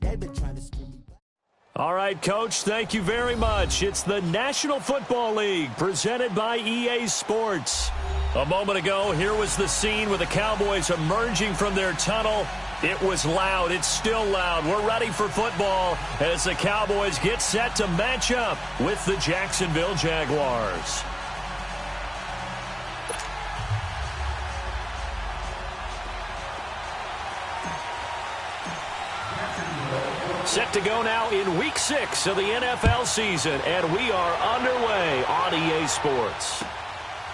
They've been trying to screw me. All right, Coach, thank you very much. It's the National Football League presented by EA Sports. A moment ago, here was the scene with the Cowboys emerging from their tunnel. It was loud. It's still loud. We're ready for football as the Cowboys get set to match up with the Jacksonville Jaguars. Set to go now in Week 6 of the NFL season, and we are underway on EA Sports.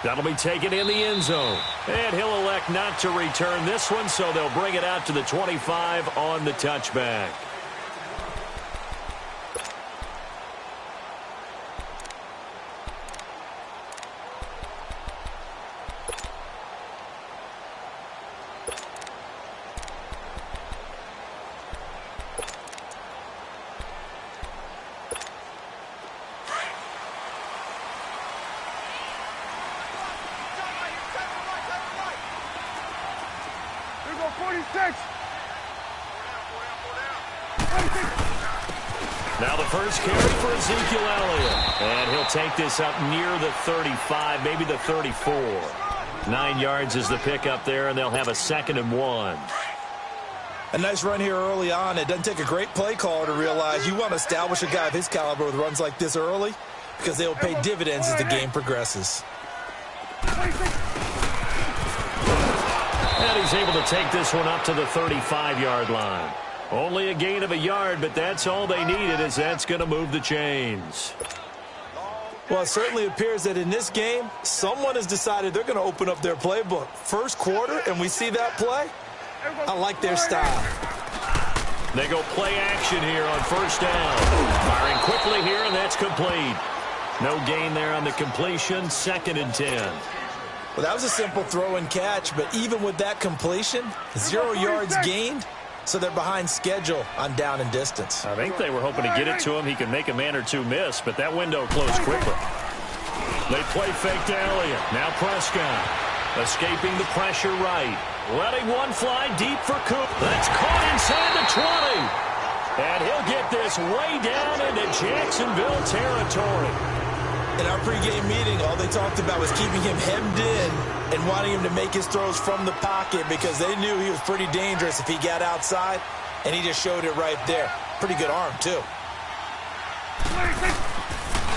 That'll be taken in the end zone, and he'll elect not to return this one, so they'll bring it out to the 25 on the touchback. Now the first carry for Ezekiel Elliott. And he'll take this up near the 35, maybe the 34. 9 yards is the pickup there, and they'll have a 2nd and 1. A nice run here early on. It doesn't take a great play caller to realize you want to establish a guy of his caliber with runs like this early because they will pay dividends as the game progresses. And he's able to take this one up to the 35-yard line. Only a gain of a yard, but that's all they needed, as that's going to move the chains. Well, it certainly appears that in this game, someone has decided they're going to open up their playbook. First quarter, and we see that play. I like their style. They go play action here on first down. Firing quickly here, and that's complete. No gain there on the completion, 2nd and 10. Well, that was a simple throw and catch, but even with that completion, 0 yards gained. So they're behind schedule on down and distance. I think they were hoping to get it to him. He could make a man or two miss, but that window closed quickly. They play fake to Elliott. Now Prescott escaping the pressure right. Letting one fly deep for Coop. That's caught inside the 20. And he'll get this way down into Jacksonville territory. In our pregame meeting, all they talked about was keeping him hemmed in and wanting him to make his throws from the pocket because they knew he was pretty dangerous if he got outside, and he just showed it right there. Pretty good arm, too.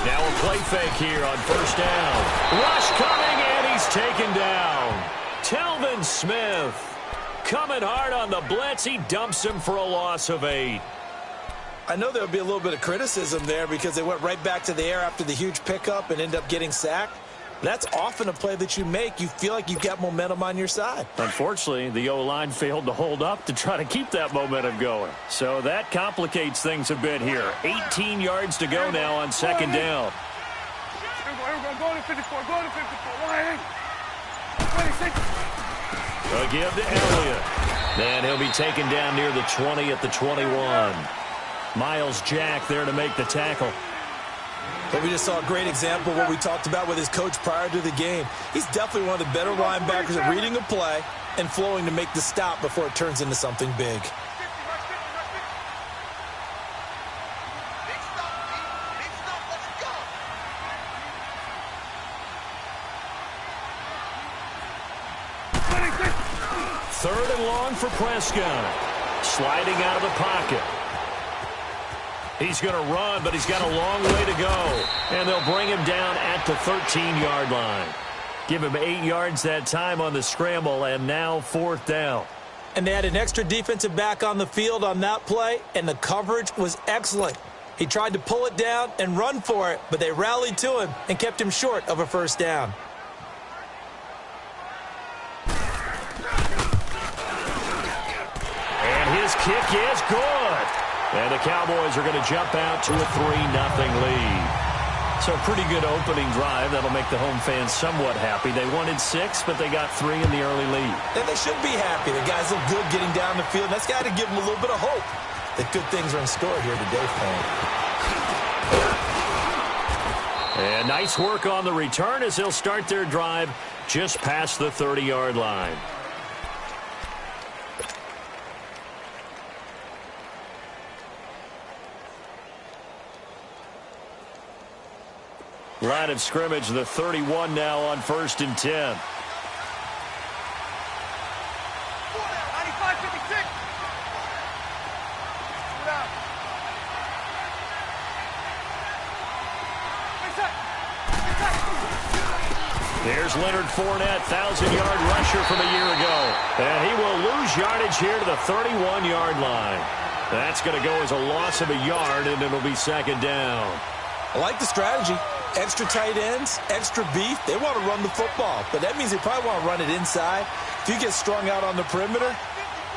Now a play fake here on first down. Rush coming, and he's taken down. Telvin Smith coming hard on the blitz. He dumps him for a loss of 8. I know there'll be a little bit of criticism there because they went right back to the air after the huge pickup and ended up getting sacked. That's often a play that you make. You feel like you've got momentum on your side. Unfortunately, the O-line failed to hold up to try to keep that momentum going. So that complicates things a bit here. 18 yards to go now on 2nd down. Go to 54. Go to 54. A give to Elliott. And he'll be taken down near the 20 at the 21. Miles Jack there to make the tackle. But we just saw a great example of what we talked about with his coach prior to the game. He's definitely one of the better linebackers at reading a play and flowing to make the stop before it turns into something big. Third and long for Prescott. Sliding out of the pocket. He's going to run, but he's got a long way to go. And they'll bring him down at the 13-yard line. Give him 8 yards that time on the scramble, and now 4th down. And they had an extra defensive back on the field on that play, and the coverage was excellent. He tried to pull it down and run for it, but they rallied to him and kept him short of a first down. And his kick is good. And the Cowboys are going to jump out to a 3-0 lead. So a pretty good opening drive. That'll make the home fans somewhat happy. They wanted 6, but they got 3 in the early lead. And they should be happy. The guys look good getting down the field. That's got to give them a little bit of hope that good things are in store here today for them. And nice work on the return as they'll start their drive just past the 30-yard line. Line of scrimmage, the 31 now on 1st and 10. 95-56. Here's Leonard Fournette, 1,000-yard rusher from a year ago. And he will lose yardage here to the 31-yard line. That's going to go as a loss of a yard, and it'll be 2nd down. I like the strategy. Extra tight ends, extra beef. They want to run the football, but that means they probably want to run it inside. If you get strung out on the perimeter,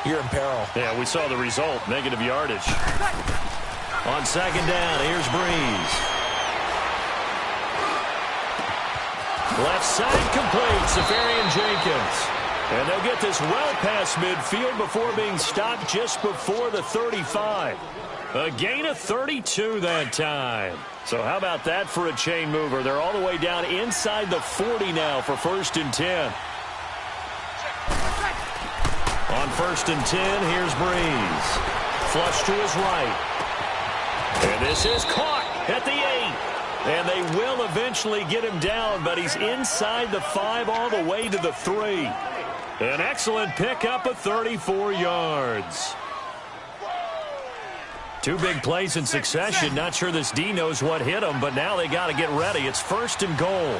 you're in peril. Yeah, we saw the result, negative yardage. On 2nd down, here's Breeze. Left side complete, Safarian Jenkins. And they'll get this well past midfield before being stopped just before the 35. A gain of 32 that time. So how about that for a chain mover? They're all the way down inside the 40 now for 1st and 10. On 1st and 10, here's Breeze. Flush to his right. And this is caught at the 8. And they will eventually get him down, but he's inside the 5 all the way to the 3. An excellent pickup of 34 yards. 2 big plays in succession. Not sure this D knows what hit him, but now they got to get ready. It's 1st and goal.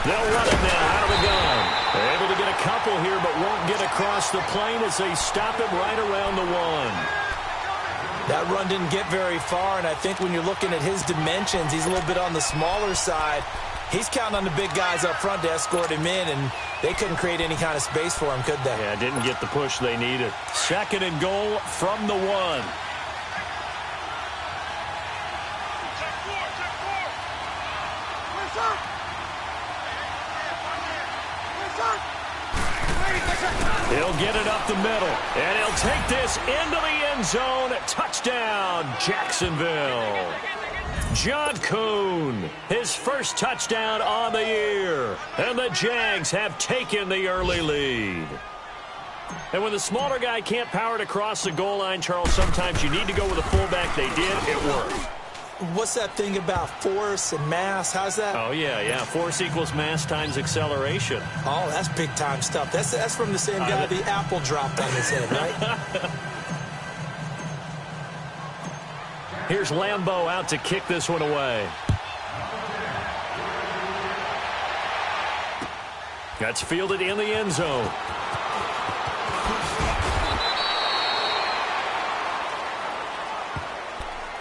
They'll run it now out of the gun. They're able to get a couple here, but won't get across the plane as they stop him right around the 1. That run didn't get very far, and I think when you're looking at his dimensions, he's a little bit on the smaller side. He's counting on the big guys up front to escort him in, and they couldn't create any kind of space for him, could they? Yeah, didn't get the push they needed. 2nd and goal from the 1. He'll get it up the middle, and he'll take this into the end zone. Touchdown, Jacksonville. John Kuhn, his first touchdown on the year. And the Jags have taken the early lead. And when the smaller guy can't power it across the goal line, Charles, sometimes you need to go with a fullback. They did. It worked. What's that thing about force and mass? How's that? Oh, yeah. Force equals mass times acceleration. Oh, that's big-time stuff. That's from the same guy the apple dropped on his head, right? Here's Lambeau out to kick this one away. That's fielded in the end zone.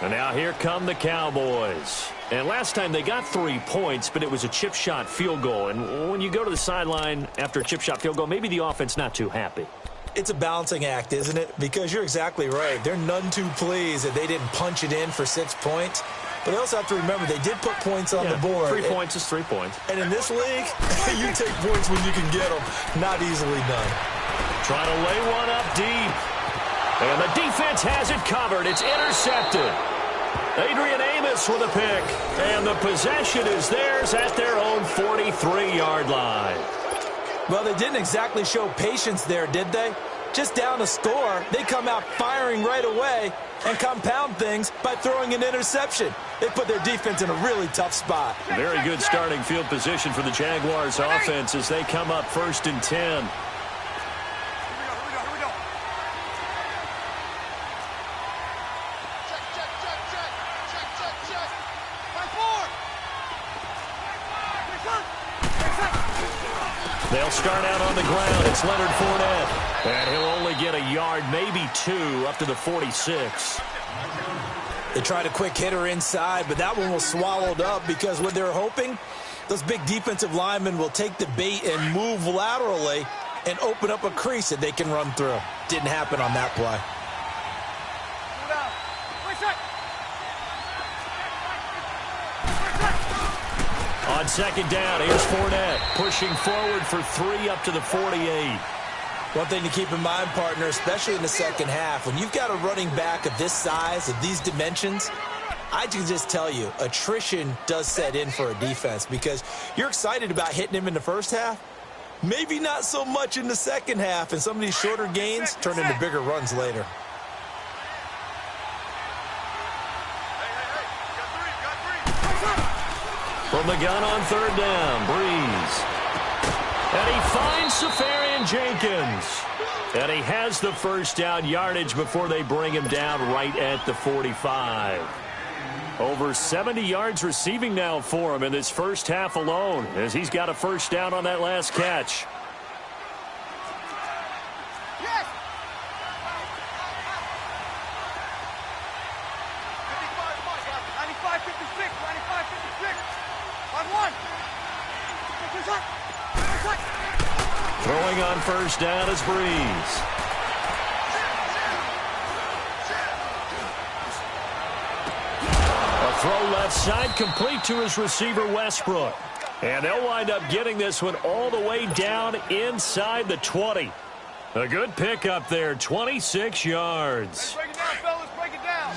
And now here come the Cowboys. And last time they got 3 points, but it was a chip shot field goal. And when you go to the sideline after a chip shot field goal, maybe the offense not too happy. It's a balancing act, isn't it? Because you're exactly right. They're none too pleased that they didn't punch it in for 6 points. But they also have to remember they did put points on the board. 3 points is 3 points. And in this league, you take points when you can get them. Not easily done. Trying to lay one up deep. And the defense has it covered. It's intercepted. Adrian Amos with a pick. And the possession is theirs at their own 43-yard line. Well, they didn't exactly show patience there, did they? Just down a score, they come out firing right away and compound things by throwing an interception. They put their defense in a really tough spot. Very good starting field position for the Jaguars offense as they come up 1st and 10. They'll start out on the ground. It's Leonard Fournette. And he'll only get a yard, maybe 2, up to the 46. They tried a quick hitter inside, but that one was swallowed up because what they're hoping, those big defensive linemen will take the bait and move laterally and open up a crease that they can run through. Didn't happen on that play. On 2nd down, here's Fournette pushing forward for 3 up to the 48. One thing to keep in mind, partner, especially in the second half, when you've got a running back of this size, of these dimensions, I can just tell you, attrition does set in for a defense because you're excited about hitting him in the first half, Maybe not so much in the second half, and some of these shorter gains turn into bigger runs later. From the gun on third down, Breeze. And he finds Safarian Jenkins. And he has the first down yardage before they bring him down right at the 45. Over 70 yards receiving now for him in this first half alone, as he's got a first down on that last catch. Yes. 95, 56, 95, 56. On one. Throwing on first down is Breeze. A throw left side complete to his receiver Westbrook. And they'll wind up getting this one all the way down inside the 20. A good pickup there, 26 yards. Break it down, fellas, break it down.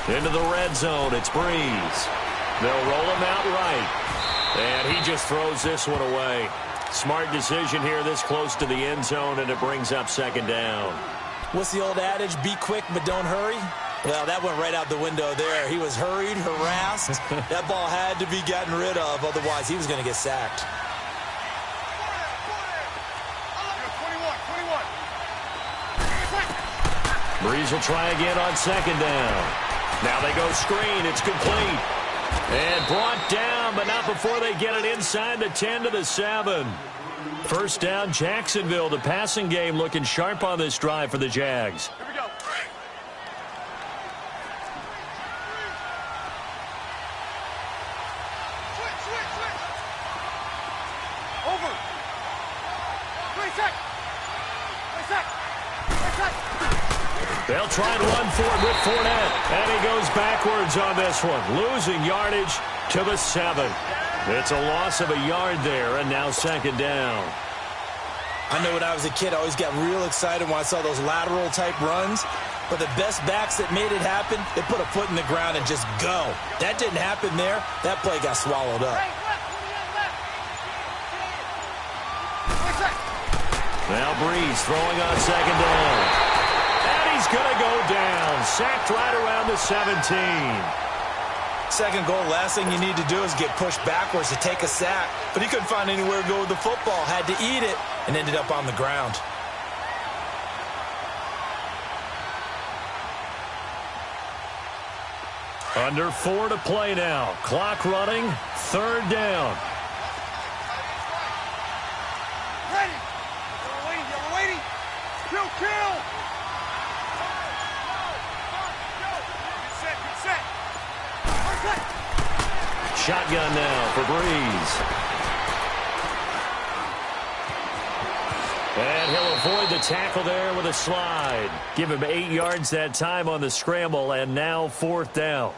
Into the red zone, it's Breeze. They'll roll him out right. And he just throws this one away. Smart decision here this close to the end zone, and it brings up second down. What's the old adage? Be quick, but don't hurry. Well, that went right out the window there. He was hurried, harassed. That ball had to be gotten rid of, otherwise he was going to get sacked. 21. Breeze will try again on second down. Now they go screen. It's complete. And brought down, but not before they get it inside the 10 to the 7. First down, Jacksonville. The passing game looking sharp on this drive for the Jags. Here we go. Switch. Over. 3 seconds. 3 seconds. 3 seconds. They'll try and run for it with Fournette. And he goes backwards on this one, losing yardage to the 7. It's a loss of a yard there, and now second down. I know when I was a kid, I always got real excited when I saw those lateral-type runs. But the best backs that made it happen, they put a foot in the ground and just go. That didn't happen there. That play got swallowed up. Now Breeze throwing on second down. He's going to go down. Sacked right around the 17. Second goal, last thing you need to do is get pushed backwards to take a sack. But he couldn't find anywhere to go with the football. Had to eat it and ended up on the ground. Under 4 to play now. Clock running. Third down. Ready. You're waiting. Kill. Shotgun now for Breeze. And he'll avoid the tackle there with a slide. Give him 8 yards that time on the scramble, and now fourth down.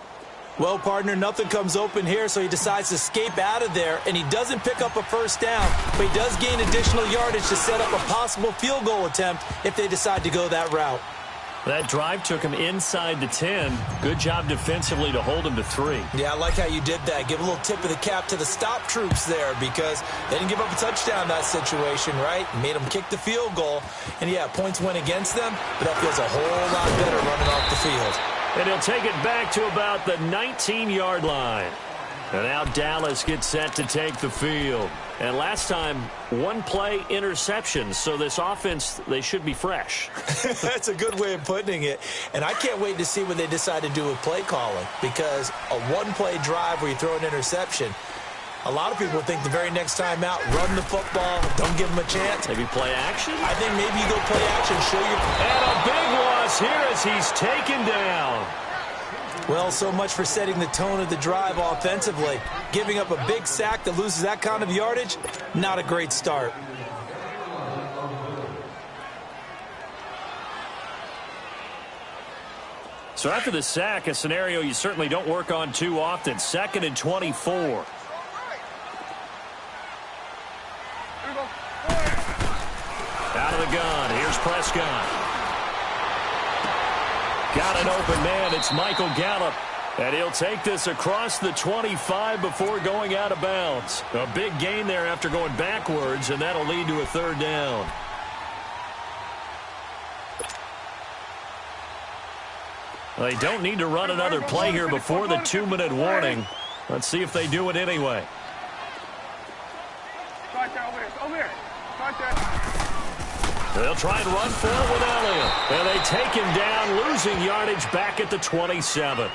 Well, partner, nothing comes open here, so he decides to escape out of there, and he doesn't pick up a first down, but he does gain additional yardage to set up a possible field goal attempt if they decide to go that route. That drive took him inside the 10. Good job defensively to hold him to 3. Yeah, I like how you did that. Give a little tip of the cap to the stop troops there because they didn't give up a touchdown in that situation, right? Made them kick the field goal. And, yeah, points went against them, but that feels a whole lot better running off the field. And he'll take it back to about the 19-yard line. And now Dallas gets set to take the field. And last time, one play interception, so this offense, they should be fresh. That's a good way of putting it. And I can't wait to see when they decide to do a play calling because a one-play drive where you throw an interception, a lot of people think the very next time out, run the football, don't give them a chance. Maybe play action? I think maybe you go play action, show your... And a big loss here as he's taken down. Well, so much for setting the tone of the drive offensively. Giving up a big sack that loses that kind of yardage, not a great start. So after the sack, a scenario you certainly don't work on too often. 2nd and 24. Out out of the gun. Here's Prescott. Got an open man. It's Michael Gallup. And he'll take this across the 25 before going out of bounds. A big gain there after going backwards, and that'll lead to a third down. They don't need to run another play here before the 2-minute warning. Let's see if they do it anyway. They'll try and run for it with Elliott. And they take him down, losing yardage back at the 27.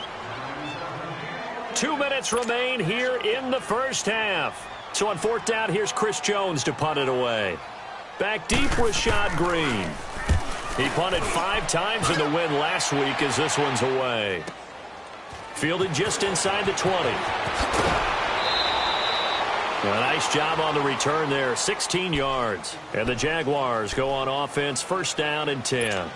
2 minutes remain here in the first half. So on fourth down, here's Chris Jones to punt it away. Back deep, Rashad Green. He punted 5 times in the win last week as this one's away. Fielded just inside the 20. A nice job on the return there, 16 yards. And the Jaguars go on offense, first down and 10.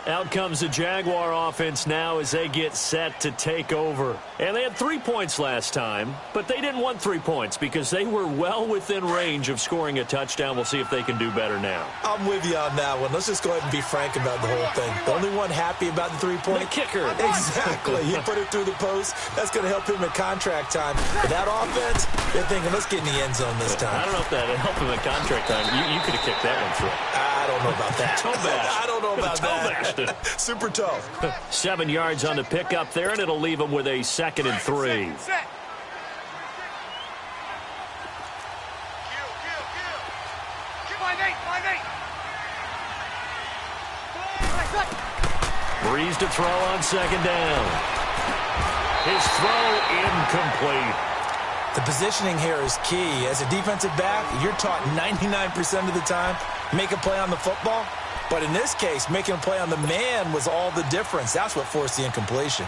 Out comes the Jaguar offense now as they get set to take over. And they had 3 points last time, but they didn't want 3 points because they were well within range of scoring a touchdown. We'll see if they can do better now. I'm with you on that one. Let's just go ahead and be frank about the whole thing. The only one happy about the 3-point? The kicker. Exactly. He put it through the post. That's going to help him at contract time. But that offense, they're thinking, let's get in the end zone this time. I don't know if that helped him at contract time. You could have kicked that one through. I don't know about that. Toe bash. I don't know about that. Super tough. 7 yards on the pickup there, and it'll leave them with a 2nd and 3. Breeze to throw on 2nd down. His throw incomplete. The positioning here is key. As a defensive back, you're taught 99% of the time, make a play on the football. But in this case, making a play on the man was all the difference. That's what forced the incompletion.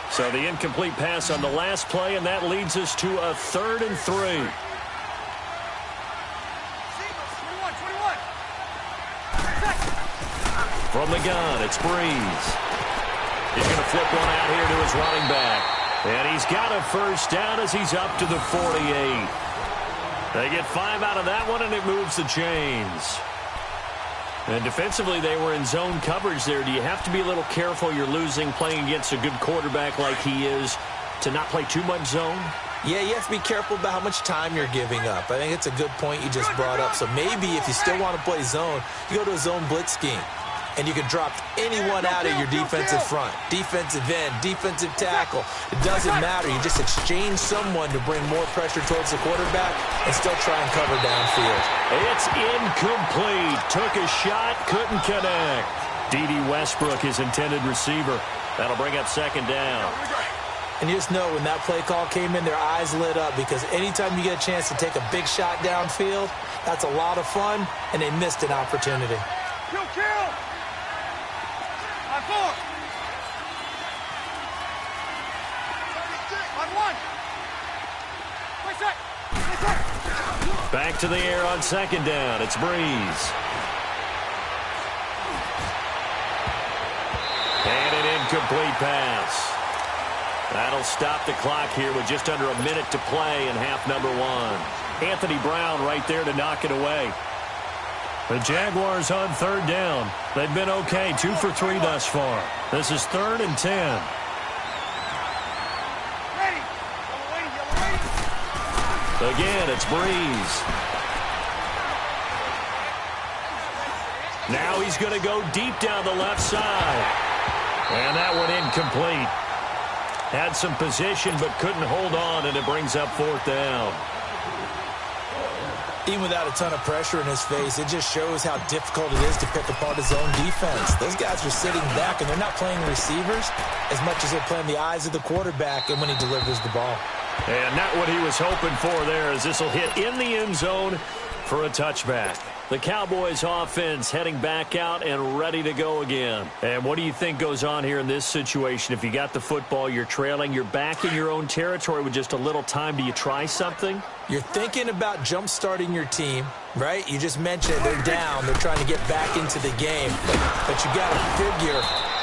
So the incomplete pass on the last play, and that leads us to a 3rd and 3. From the gun, it's Breeze. He's going to flip one out here to his running back. And he's got a first down as he's up to the 48. They get 5 out of that one, and it moves the chains. And defensively, they were in zone coverage there. Do you have to be a little careful? You're losing, playing against a good quarterback like he is, to not play too much zone? Yeah, you have to be careful about how much time you're giving up. I think it's a good point you just brought up. So maybe if you still want to play zone, you go to a zone blitz scheme. And you can drop anyone out of your defensive front. Defensive end, defensive tackle. It doesn't matter. You just exchange someone to bring more pressure towards the quarterback and still try and cover downfield. It's incomplete. Took a shot, couldn't connect. D.D. Westbrook, his intended receiver. That'll bring up 2nd down. And you just know when that play call came in, their eyes lit up because anytime you get a chance to take a big shot downfield, that's a lot of fun, and they missed an opportunity. Kill! Back to the air on 2nd down. It's Breeze. And an incomplete pass. That'll stop the clock here with just under a minute to play in half number 1. Anthony Brown right there to knock it away. The Jaguars on 3rd down. They've been okay, 2 for 3 thus far. This is 3rd and 10. Again, it's Breeze. Now he's going to go deep down the left side. And that one incomplete. Had some position but couldn't hold on, and it brings up 4th down. Even without a ton of pressure in his face, it just shows how difficult it is to pick apart his own defense. Those guys are sitting back, and they're not playing receivers as much as they're playing the eyes of the quarterback and when he delivers the ball. And not what he was hoping for there, as this will hit in the end zone for a touchback. The Cowboys offense heading back out and ready to go again. And what do you think goes on here in this situation? If you got the football, you're trailing, you're back in your own territory with just a little time. Do you try something? You're thinking about jump-starting your team, right? You just mentioned they're down. They're trying to get back into the game. But you got to figure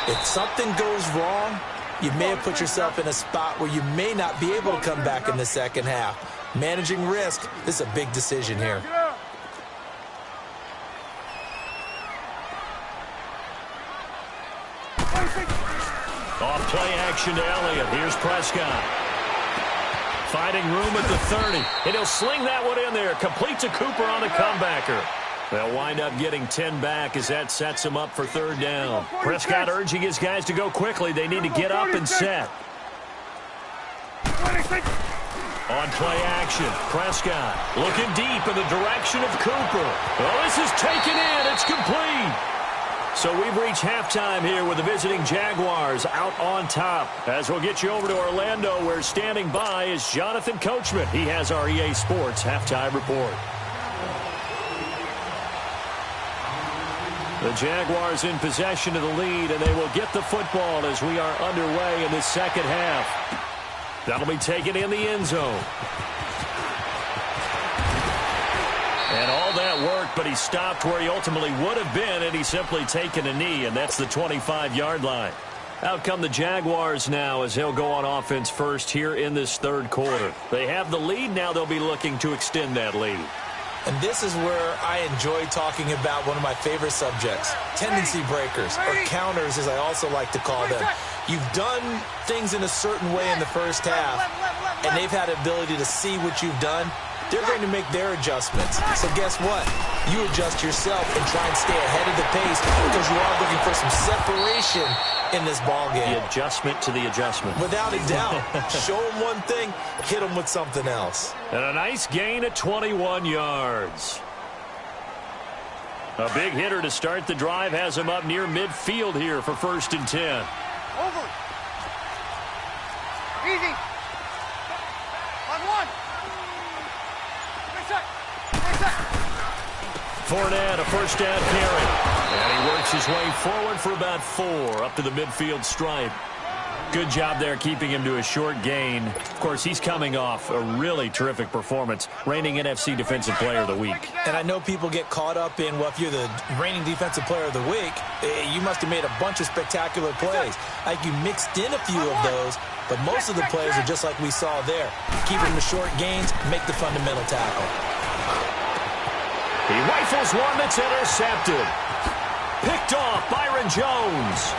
if something goes wrong, you may have put yourself in a spot where you may not be able to come back in the second half. Managing risk, this is a big decision here. play action to Elliott. Here's Prescott. Finding room at the 30. And he'll sling that one in there. Complete to Cooper on the comebacker. They'll wind up getting 10 back as that sets him up for third down. Prescott urging his guys to go quickly. They need to get up and set. On play action, Prescott looking deep in the direction of Cooper. Oh, this is taken in. It's complete. So we've reached halftime here with the visiting Jaguars out on top. As we'll get you over to Orlando, where standing by is Jonathan Coachman. He has our EA Sports halftime report. The Jaguars in possession of the lead, and they will get the football as we are underway in the second half. That'll be taken in the end zone. And all that work, but he stopped where he ultimately would have been, and he's simply taken a knee, and that's the 25-yard line. Out come the Jaguars now as they'll go on offense first here in this third quarter. They have the lead. Now they'll be looking to extend that lead. And this is where I enjoy talking about one of my favorite subjects, tendency breakers, or counters as I also like to call them. You've done things in a certain way in the first half, and they've had the ability to see what you've done. They're going to make their adjustments. So guess what? You adjust yourself and try and stay ahead of the pace because you are looking for some separation in this ballgame. The adjustment to the adjustment. Without a doubt. Show them one thing, hit them with something else. And a nice gain at 21 yards. A big hitter to start the drive has him up near midfield here for 1st and 10. Over. Easy. On one. Fournette, a first down carry. And he works his way forward for about 4 up to the midfield stripe. Good job there keeping him to a short gain. Of course, he's coming off a really terrific performance, reigning NFC Defensive Player of the Week. And I know people get caught up in, well, if you're the reigning Defensive Player of the Week, you must have made a bunch of spectacular plays. I think you mixed in a few of those, but most of the plays are just like we saw there. Keep them to short gains, make the fundamental tackle. He rifles one that's intercepted. Picked off Byron Jones.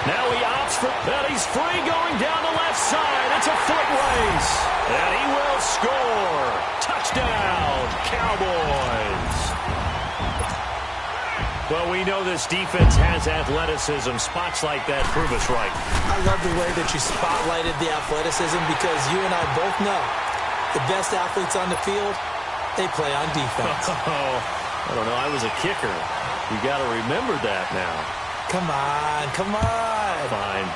Now he opts for, and he's free going down the left side. It's a foot race. And he will score. Touchdown, Cowboys. Well, we know this defense has athleticism. Spots like that prove us right. I love the way that you spotlighted the athleticism because you and I both know the best athletes on the field, they play on defense. Oh, I don't know. I was a kicker. You got to remember that now. Come on, come on. Fine.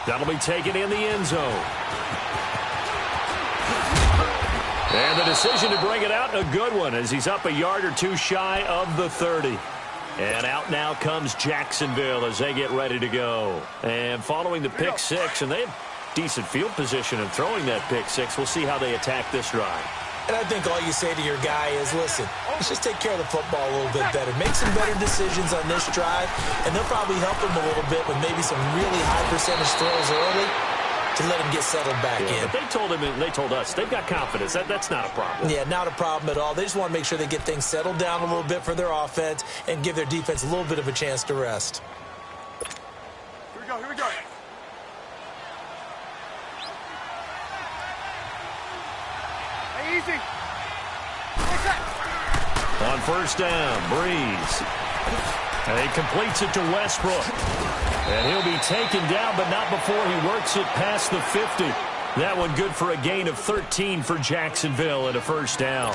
That'll be taken in the end zone. And the decision to bring it out, a good one, as he's up a yard or two shy of the 30. And out now comes Jacksonville as they get ready to go. And following the pick six, and they have decent field position in throwing that pick six. We'll see how they attack this drive. And I think all you say to your guy is, listen, let's just take care of the football a little bit better. Make some better decisions on this drive, and they'll probably help him a little bit with maybe some really high percentage throws early to let him get settled back in. But they told him, and they told us, they've got confidence. That's not a problem. Yeah, not a problem at all. They just want to make sure they get things settled down a little bit for their offense and give their defense a little bit of a chance to rest. Here we go, here we go. Hey, easy. On first down, Breeze. And he completes it to Westbrook. And he'll be taken down, but not before he works it past the 50. That one good for a gain of 13 for Jacksonville and a first down.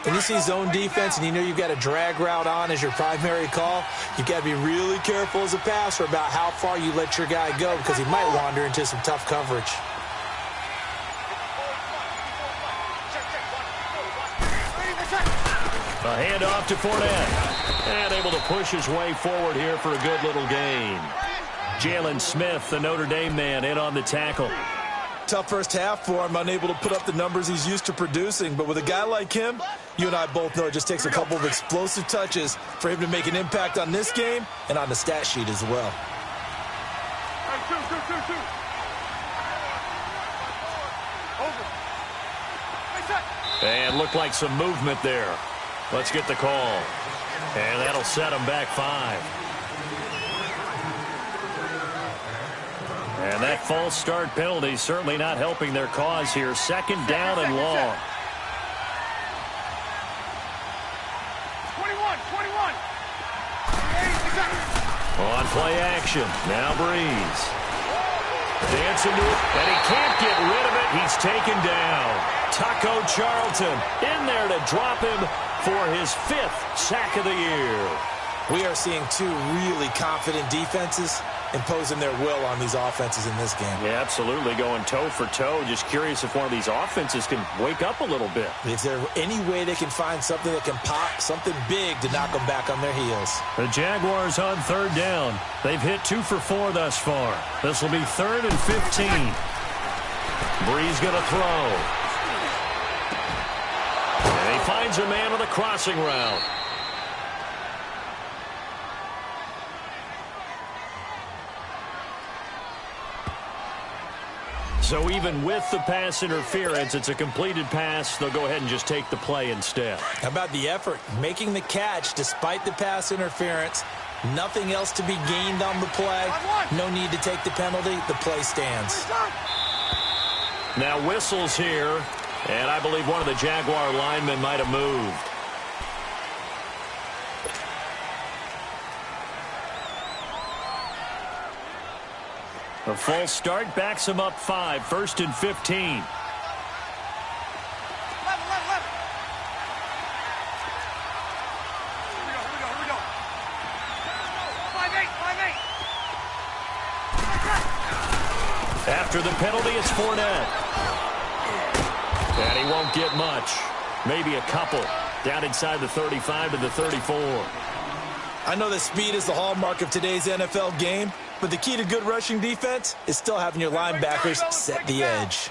When you see zone defense and you know you've got a drag route on as your primary call, you've got to be really careful as a passer about how far you let your guy go because he might wander into some tough coverage. A handoff to Fournette. And able to push his way forward here for a good little gain. Jalen Smith, the Notre Dame man, in on the tackle. Tough first half for him, unable to put up the numbers he's used to producing. But with a guy like him, you and I both know it just takes a couple of explosive touches for him to make an impact on this game and on the stat sheet as well. Two. Over. And looked like some movement there. Let's get the call. And that'll set them back 5. And that false start penalty certainly not helping their cause here. Second down and long. 21. On play action. Now Breeze. Dancing to it, and he can't get rid of it. He's taken down. Taco Charlton in there to drop him for his 5th sack of the year. We are seeing 2 really confident defenses imposing their will on these offenses in this game. Yeah, absolutely, going toe for toe. Just curious if one of these offenses can wake up a little bit. Is there any way they can find something that can pop, something big to knock them back on their heels? The Jaguars on 3rd down. They've hit 2 for 4 thus far. This will be 3rd and 15. Breeze going to throw. And he finds a man on the crossing route. So even with the pass interference, it's a completed pass. They'll go ahead and just take the play instead. How about the effort? Making the catch despite the pass interference. Nothing else to be gained on the play. No need to take the penalty. The play stands. Now whistles here, and I believe one of the Jaguar linemen might have moved. A false start backs him up 5, 1st and 15. Left. 5-8. After the penalty, it's Fournette. And he won't get much. Maybe a couple. Down inside the 35 to the 34. I know that speed is the hallmark of today's NFL game, but the key to good rushing defense is still having your linebackers set the edge.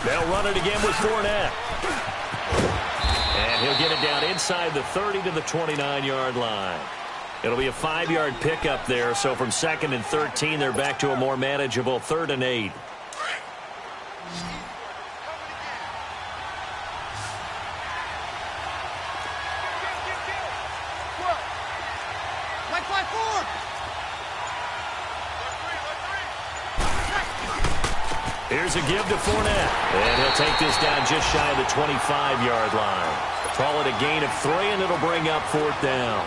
They'll run it again with Fournette. And he'll get it down inside the 30 to the 29-yard line. It'll be a 5-yard pickup there, so from 2nd and 13, they're back to a more manageable 3rd and 8. Here's a give to Fournette. And he'll take this down just shy of the 25-yard line. Call it a gain of 3, and it'll bring up 4th down.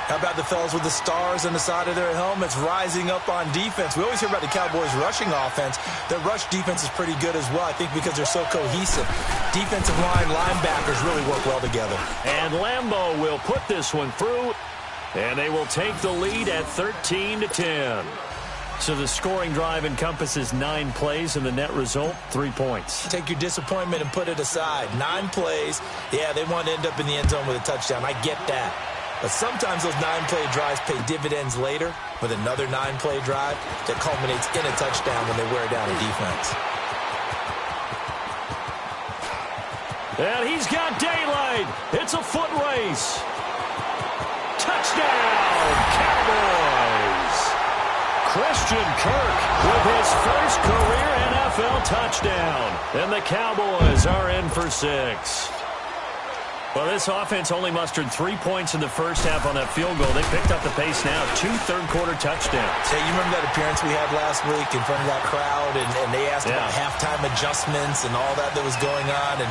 How about the fellas with the stars on the side of their helmets rising up on defense? We always hear about the Cowboys' rushing offense. Their rush defense is pretty good as well, I think, because they're so cohesive. Defensive line, linebackers really work well together. And Lambeau will put this one through, and they will take the lead at 13-10. So the scoring drive encompasses 9 plays, and the net result, 3 points. Take your disappointment and put it aside. 9 plays. Yeah, they want to end up in the end zone with a touchdown. I get that. But sometimes those 9-play drives pay dividends later with another 9-play drive that culminates in a touchdown when they wear down a defense. And he's got daylight. It's a foot race. Touchdown, Cowboys. Christian Kirk with his first career NFL touchdown. And the Cowboys are in for 6. Well, this offense only mustered 3 points in the first half on that field goal. They picked up the pace now. 2 third-quarter touchdowns. Hey, you remember that appearance we had last week in front of that crowd, and they asked about halftime adjustments and all that was going on. And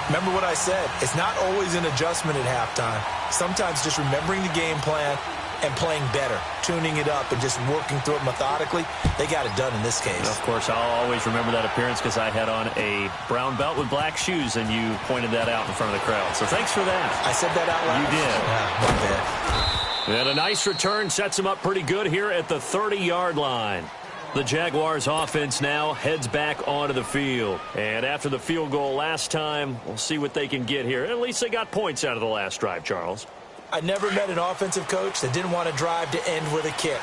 remember what I said. It's not always an adjustment at halftime. Sometimes just remembering the game plan and playing better, tuning it up and just working through it methodically. They got it done in this case. Of course, I'll always remember that appearance because I had on a brown belt with black shoes, and you pointed that out in front of the crowd. So thanks for that. I said that out loud? You did. Yeah, my bad. And a nice return sets them up pretty good here at the 30-yard line. The Jaguars offense now heads back onto the field. And after the field goal last time, we'll see what they can get here. At least they got points out of the last drive, Charles. I never met an offensive coach that didn't want to drive to end with a kick.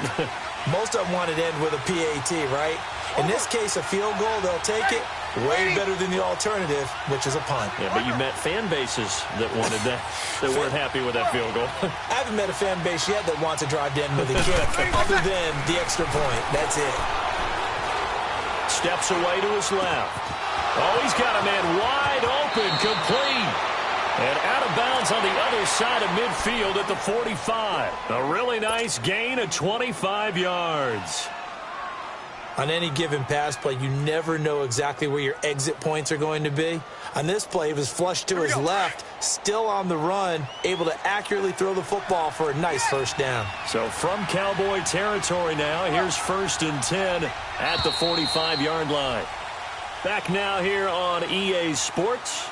Most of them wanted to end with a PAT, right? In this case, a field goal, they'll take it. Way better than the alternative, which is a punt. Yeah, but you met fan bases that wanted that, that weren't happy with that field goal. I haven't met a fan base yet that wants to drive in with a kick other than the extra point. That's it. Steps away to his left. Oh, he's got a man wide open, complete. And out of bounds on the other side of midfield at the 45. A really nice gain of 25 yards. On any given pass play, you never know exactly where your exit points are going to be. On this play, he was flushed to his left, still on the run, able to accurately throw the football for a nice first down. So from Cowboy territory now, here's 1st and 10 at the 45-yard line. Back now here on EA Sports.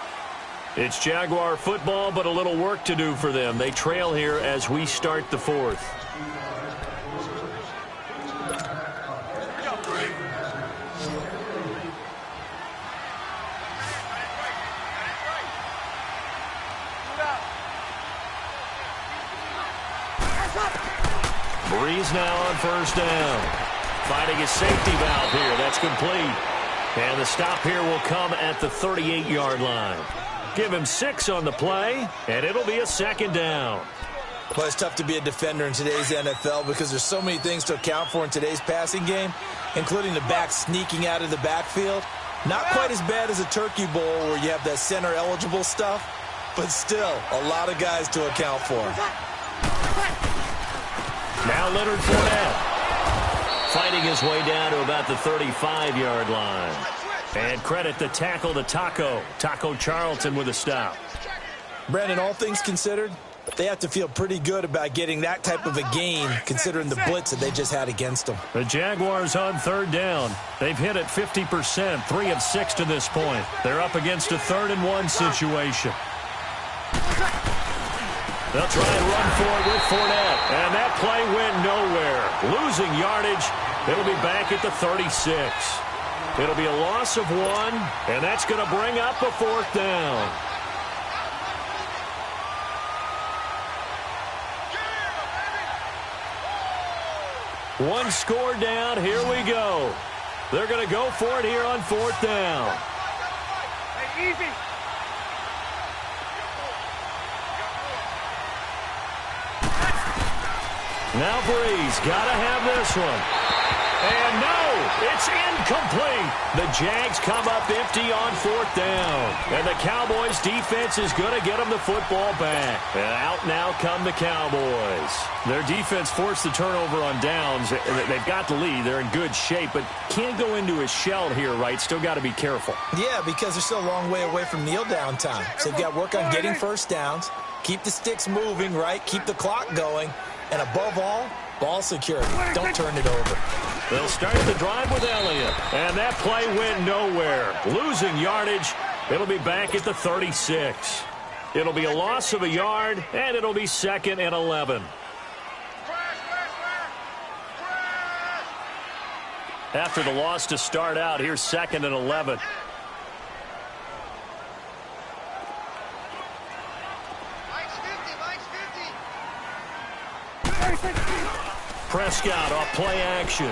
It's Jaguar football, but a little work to do for them. They trail here as we start the 4th. Breeze now on 1st down. Finding his safety valve here. That's complete. And the stop here will come at the 38-yard line. Give him 6 on the play, and it'll be a 2nd down. Well, it's tough to be a defender in today's NFL because there's so many things to account for in today's passing game, including the back sneaking out of the backfield. Not quite as bad as a Turkey Bowl where you have that center-eligible stuff, but still a lot of guys to account for. Now Leonard Fournette fighting his way down to about the 35-yard line. And credit the tackle to Taco Charlton with a stop. Brandon, all things considered, they have to feel pretty good about getting that type of a gain considering the blitz that they just had against them. The Jaguars on 3rd down. They've hit it 50%, 3 of 6 to this point. They're up against a 3rd and 1 situation. They'll try and run for it with Fournette. And that play went nowhere. Losing yardage. It'll be back at the 36. It'll be a loss of 1, and that's going to bring up a 4th down. One score down. Here we go. They're going to go for it here on 4th down. Hey, easy. Now Breeze got to have this one. And no, it's incomplete. The Jags come up empty on 4th down. And the Cowboys defense is going to get them the football back. And out now come the Cowboys. Their defense forced the turnover on downs. They've got the lead. They're in good shape, but can't go into a shell here, right? Still got to be careful. Yeah, because they're still a long way away from kneel down time. So they've got to work on getting first downs, keep the sticks moving, right? Keep the clock going. And above all, ball security. Don't turn it over. They'll start the drive with Elliott. And that play went nowhere. Losing yardage. It'll be back at the 36. It'll be a loss of a yard, and it'll be 2nd and 11. After the loss to start out, here's 2nd and 11. Prescott off play action.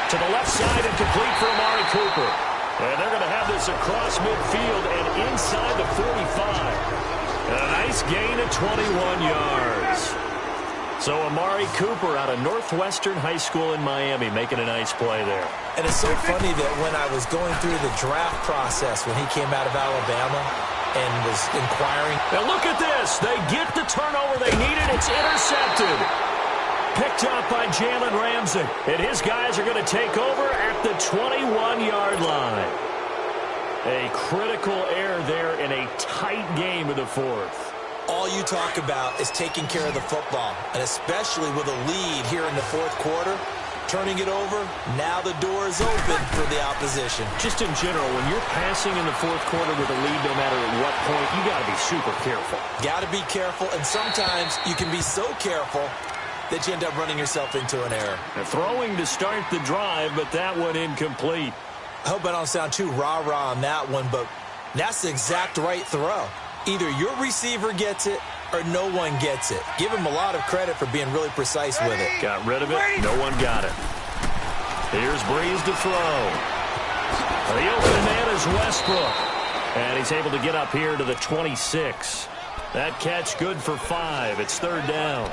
To the left side and complete for Amari Cooper. And they're going to have this across midfield and inside the 45. And a nice gain of 21 yards. So Amari Cooper out of Northwestern High School in Miami making a nice play there. And it's so funny that when I was going through the draft process when he came out of Alabama and was inquiring. Now look at this. They get the turnover they needed. It's intercepted. Picked up by Jalen Ramsey. And his guys are going to take over at the 21-yard line. A critical error there in a tight game of the 4th. All you talk about is taking care of the football, and especially with a lead here in the 4th quarter. Turning it over, now the door is open for the opposition. Just in general, when you're passing in the 4th quarter with a lead, no matter at what point, you got to be super careful. Got to be careful, and sometimes you can be so careful that you end up running yourself into an error. They're throwing to start the drive, but that one incomplete. I hope I don't sound too rah-rah on that one, but that's the exact right throw. Either your receiver gets it or no one gets it. Give him a lot of credit for being really precise with it. Got rid of it. No one got it. Here's Breeze to throw. The open man is Westbrook. And he's able to get up here to the 26. That catch good for 5. It's third down.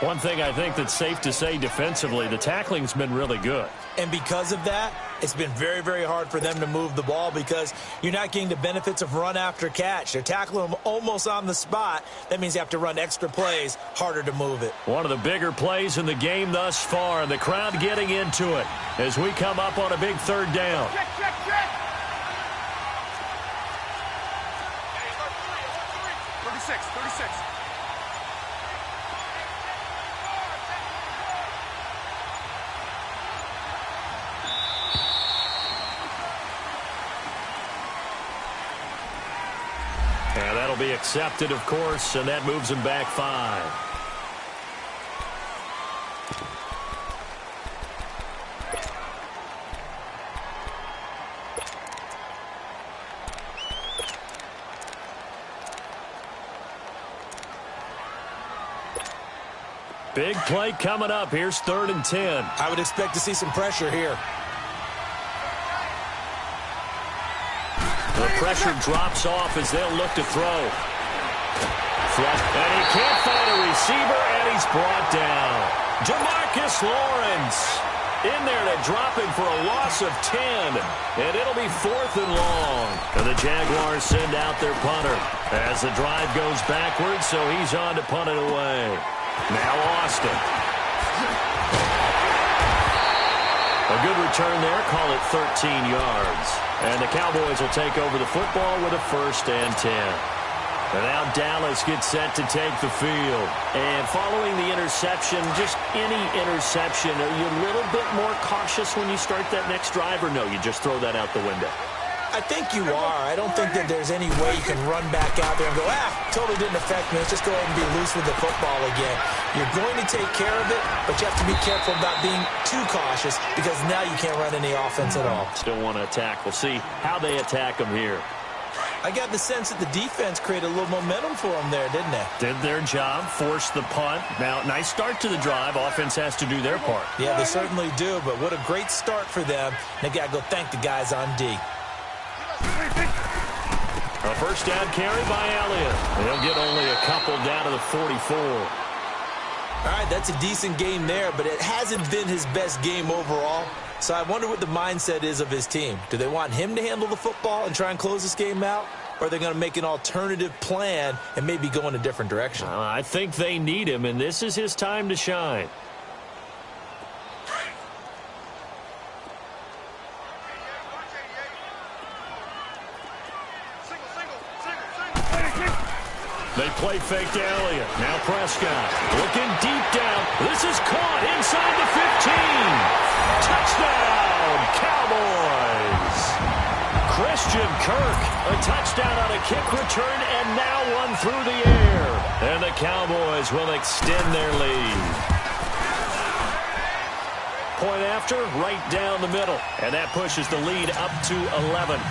One thing I think that's safe to say defensively, the tackling's been really good. And because of that, it's been very, very hard for them to move the ball because you're not getting the benefits of run after catch. They're tackling them almost on the spot. That means you have to run extra plays, harder to move it. One of the bigger plays in the game thus far, and the crowd getting into it as we come up on a big third down. Check, check, check. 36. And that'll be accepted, of course, and that moves him back 5. Big play coming up. Here's 3rd and 10. I would expect to see some pressure here. The pressure drops off as they'll look to throw. And he can't find a receiver, and he's brought down. Jamarcus Lawrence in there to drop him for a loss of 10. And it'll be 4th and long. And the Jaguars send out their punter as the drive goes backwards, so he's on to punt it away. Now Austin. A good return there. Call it 13 yards. And the Cowboys will take over the football with a 1st and 10. And now Dallas gets set to take the field. And following the interception, just any interception, are you a little bit more cautious when you start that next drive, or no, you just throw that out the window? I think you are. I don't think that there's any way you can run back out there and go, totally didn't affect me. Let's just go ahead and be loose with the football again. You're going to take care of it, but you have to be careful about being too cautious because now you can't run any offense at all. Still want to attack. We'll see how they attack them here. I got the sense that the defense created a little momentum for them there, didn't they? Did their job, forced the punt. Now, nice start to the drive. Offense has to do their part. Yeah, they certainly do, but what a great start for them. They got to go thank the guys on D. A 1st down carry by Elliott. They'll get only a couple down to the 44. All right, that's a decent game there, but it hasn't been his best game overall. So I wonder what the mindset is of his team. Do they want him to handle the football and try and close this game out? Or are they going to make an alternative plan and maybe go in a different direction? I think they need him, and this is his time to shine. They play fake to Elliott. Now Prescott looking deep down. This is caught inside the 15. Touchdown, Cowboys. Christian Kirk, a touchdown on a kick return, and now one through the air. And the Cowboys will extend their lead. Point after, right down the middle. And that pushes the lead up to 11.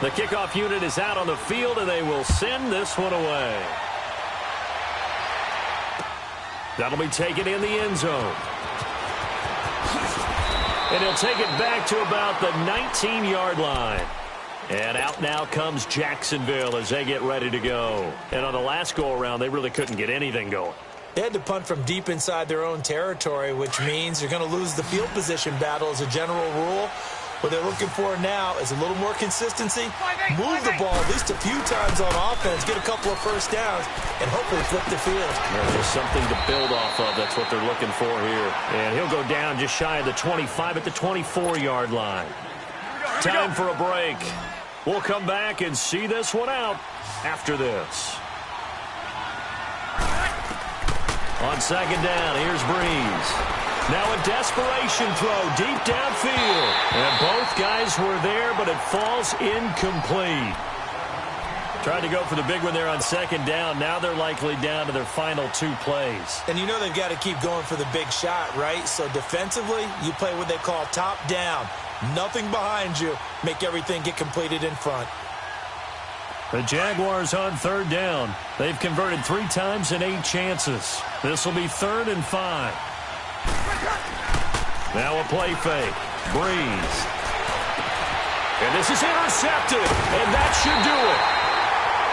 The kickoff unit is out on the field, and they will send this one away. That'll be taken in the end zone. And he'll take it back to about the 19-yard line. And out now comes Jacksonville as they get ready to go. And on the last go-around, they really couldn't get anything going. They had to punt from deep inside their own territory, which means you're going to lose the field position battle as a general rule. What they're looking for now is a little more consistency, move the ball at least a few times on offense, get a couple of 1st downs, and hopefully flip the field. There's something to build off of. That's what they're looking for here. And he'll go down just shy of the 25 at the 24-yard line. Time for a break. We'll come back and see this one out after this. On 2nd down, here's Breeze. Now a desperation throw deep downfield. And both guys were there, but it falls incomplete. Tried to go for the big one there on 2nd down. Now they're likely down to their final 2 plays. And you know they've got to keep going for the big shot, right? So defensively, you play what they call top down. Nothing behind you. Make everything get completed in front. The Jaguars on 3rd down. They've converted 3 times in 8 chances. This will be 3rd and 5. Now a play fake. Breeze. And this is intercepted, and that should do it.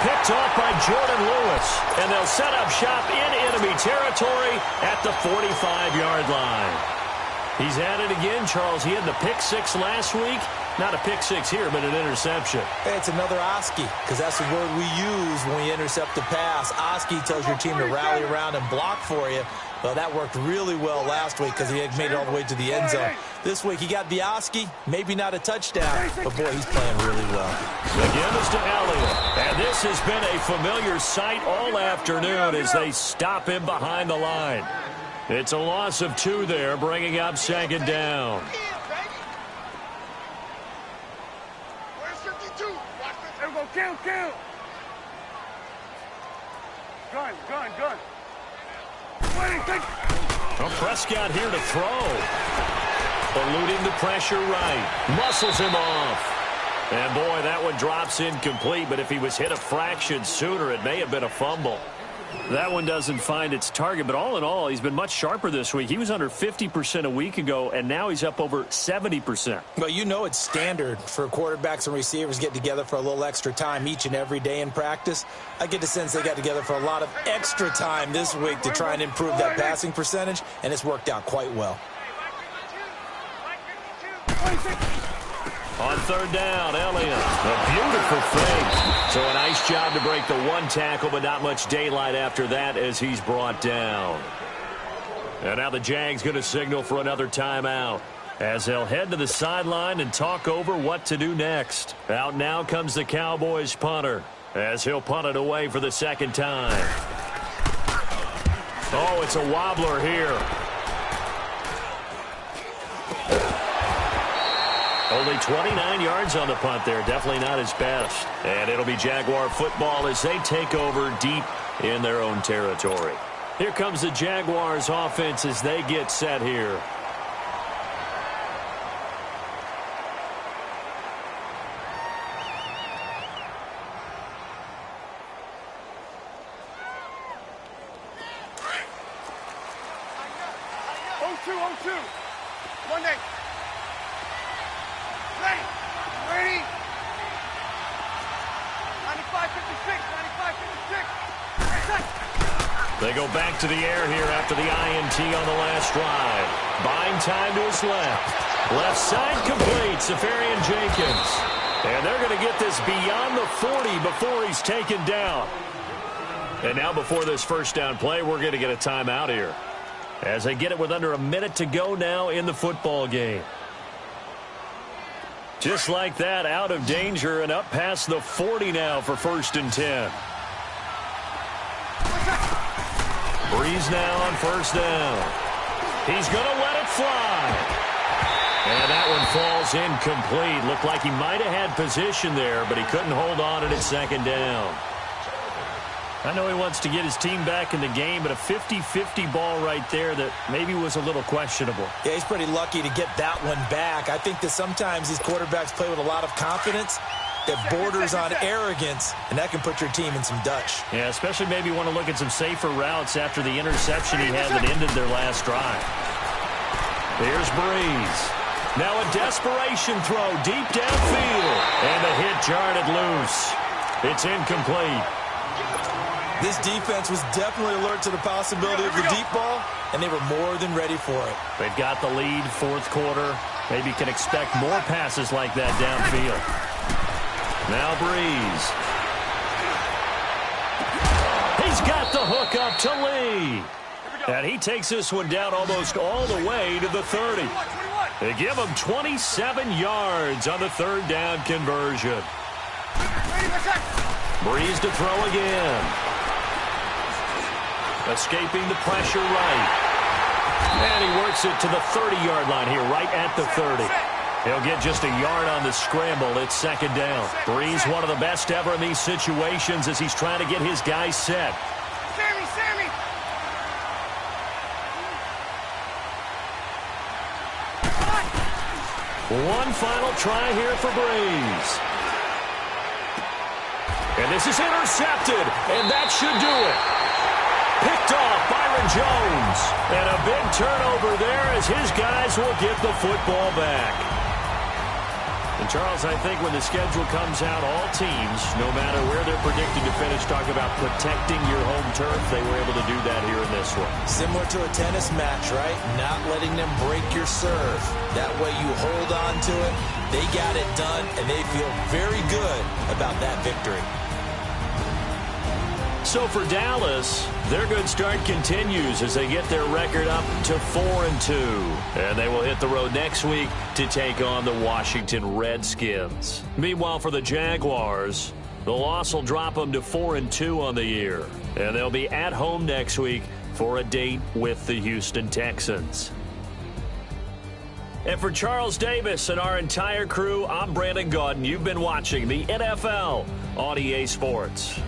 Picked off by Jordan Lewis, and they'll set up shop in enemy territory at the 45-yard line. He's at it again, Charles. He had the pick six last week. Not a pick six here, but an interception. Hey, it's another Oski, because that's the word we use when we intercept the pass. Oski tells your team to rally around and block for you. Well, that worked really well last week because he had made it all the way to the end zone. This week, he got the Oski, maybe not a touchdown, but, boy, he's playing really well. Again, it's to Elliott. And this has been a familiar sight all afternoon as they stop him behind the line. It's a loss of 2 there, bringing up second down. Count. Gun. Well, Prescott here to throw. Eluding the pressure right. Muscles him off. And, boy, that one drops incomplete, but if he was hit a fraction sooner, it may have been a fumble. That one doesn't find its target, but all in all, he's been much sharper this week. He was under 50% a week ago, and now he's up over 70%. Well, you know it's standard for quarterbacks and receivers get together for a little extra time each and every day in practice. I get the sense they got together for a lot of extra time this week to try and improve that passing percentage, and it's worked out quite well. On third down, Elliott. A beautiful fake. So a nice job to break the one tackle, but not much daylight after that as he's brought down. And now the Jags going to signal for another timeout as they'll head to the sideline and talk over what to do next. Out now comes the Cowboys punter as he'll punt it away for the second time. Oh, it's a wobbler here. Only 29 yards on the punt there. Definitely not his best. And it'll be Jaguar football as they take over deep in their own territory. Here comes the Jaguars offense as they get set here. They go back to the air here after the INT on the last drive. Buying time to his left. Left side complete. Safarian Jenkins. And they're going to get this beyond the 40 before he's taken down. And now before this first down play, we're going to get a timeout here. As they get it with under a minute to go now in the football game. Just like that, out of danger and up past the 40 now for 1st and 10. Breeze now on first down. He's going to let it fly. And that one falls incomplete. Looked like he might have had position there, but he couldn't hold on at second down. I know he wants to get his team back in the game, but a 50-50 ball right there that maybe was a little questionable. Yeah, he's pretty lucky to get that one back. I think that sometimes these quarterbacks play with a lot of confidence that borders on arrogance, and that can put your team in some Dutch. Yeah, especially maybe want to look at some safer routes after the interception he had that ended their last drive. Here's Breeze. Now a desperation throw deep downfield, and the hit jarred it loose. It's incomplete. This defense was definitely alert to the possibility of the deep ball, and they were more than ready for it. They've got the lead, fourth quarter. Maybe can expect more passes like that downfield. Now Breeze. He's got the hook up to Lee. And he takes this one down almost all the way to the 30. They give him 27 yards on the third down conversion. Breeze to throw again. Escaping the pressure right. And he works it to the 30-yard line here, right at the 30. He'll get just a yard on the scramble. It's second down. Breeze, one of the best ever in these situations as he's trying to get his guys set. Sammy! One final try here for Breeze. And this is intercepted, and that should do it. Picked off Byron Jones. And a big turnover there as his guys will get the football back. And, Charles, I think when the schedule comes out, all teams, no matter where they're predicted to finish, talk about protecting your home turf. They were able to do that here in this one. Similar to a tennis match, right? Not letting them break your serve. That way you hold on to it. They got it done, and they feel very good about that victory. So for Dallas, their good start continues as they get their record up to 4-2. And they will hit the road next week to take on the Washington Redskins. Meanwhile, for the Jaguars, the loss will drop them to 4-2 on the year. And they'll be at home next week for a date with the Houston Texans. And for Charles Davis and our entire crew, I'm Brandon Gaudin. You've been watching the NFL on EA Sports.